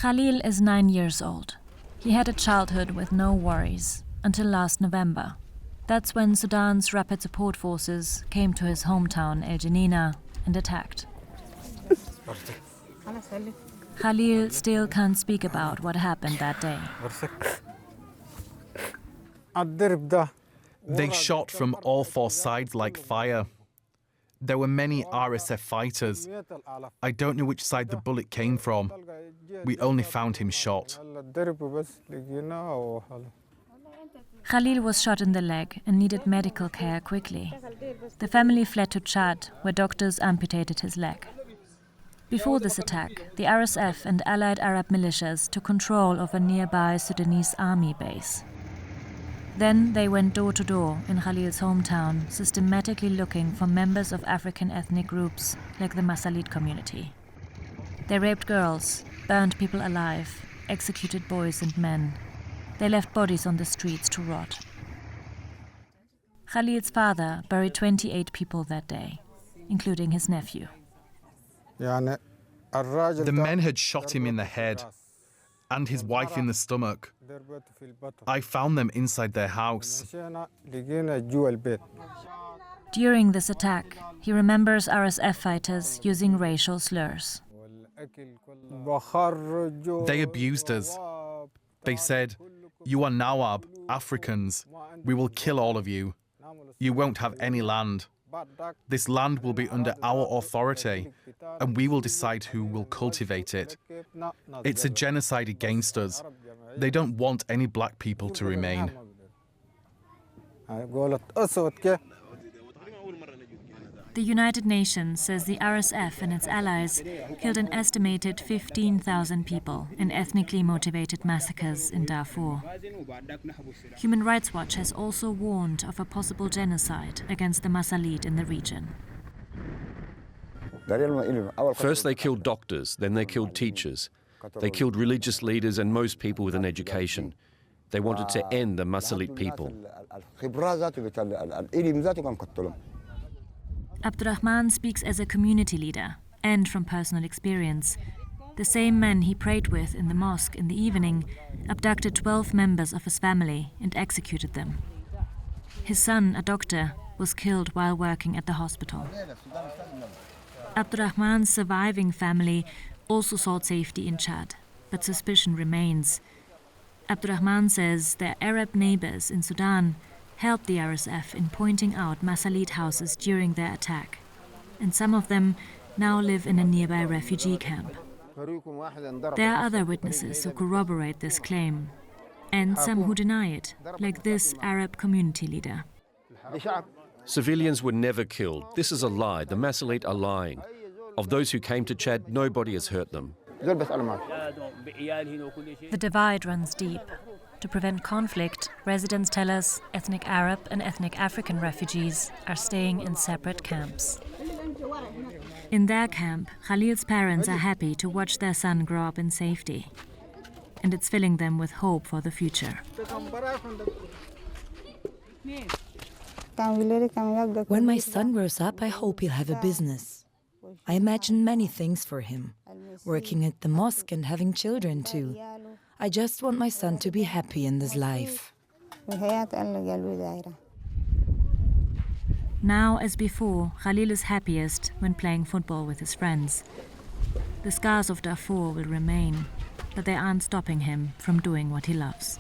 Khalil is 9 years old. He had a childhood with no worries until last November. That's when Sudan's Rapid Support Forces came to his hometown El Janina and attacked. Khalil still can't speak about what happened that day. They shot from all four sides like fire. There were many RSF fighters. I don't know which side the bullet came from. We only found him shot. Khalil was shot in the leg and needed medical care quickly. The family fled to Chad, where doctors amputated his leg. Before this attack, the RSF and allied Arab militias took control of a nearby Sudanese army base. Then they went door to door in Khalil's hometown, systematically looking for members of African ethnic groups like the Masalit community. They raped girls, burned people alive, executed boys and men. They left bodies on the streets to rot. Khalil's father buried 28 people that day, including his nephew. The men had shot him in the head and his wife in the stomach. I found them inside their house. During this attack, he remembers RSF fighters using racial slurs. They abused us. They said, "You are Nawab, Africans. We will kill all of you. You won't have any land. This land will be under our authority, and we will decide who will cultivate it. It's a genocide against us. They don't want any black people to remain." The United Nations says the RSF and its allies killed an estimated 15,000 people in ethnically motivated massacres in Darfur. Human Rights Watch has also warned of a possible genocide against the Masalit in the region. First they killed doctors, then they killed teachers. They killed religious leaders and most people with an education. They wanted to end the Masalit people. Abdurrahman speaks as a community leader and from personal experience. The same men he prayed with in the mosque in the evening abducted 12 members of his family and executed them. His son, a doctor, was killed while working at the hospital. Abdurrahman's surviving family also sought safety in Chad, but suspicion remains. Abdurrahman says their Arab neighbors in Sudan helped the RSF in pointing out Masalit houses during their attack, and some of them now live in a nearby refugee camp. There are other witnesses who corroborate this claim, and some who deny it, like this Arab community leader. Civilians were never killed. This is a lie. The Masalit are lying. Of those who came to Chad, nobody has hurt them. The divide runs deep. To prevent conflict, residents tell us ethnic Arab and ethnic African refugees are staying in separate camps. In their camp, Khalil's parents are happy to watch their son grow up in safety. And it's filling them with hope for the future. When my son grows up, I hope he'll have a business. I imagine many things for him, working at the mosque and having children too. I just want my son to be happy in this life. Now, as before, Khalil is happiest when playing football with his friends. The scars of Darfur will remain, but they aren't stopping him from doing what he loves.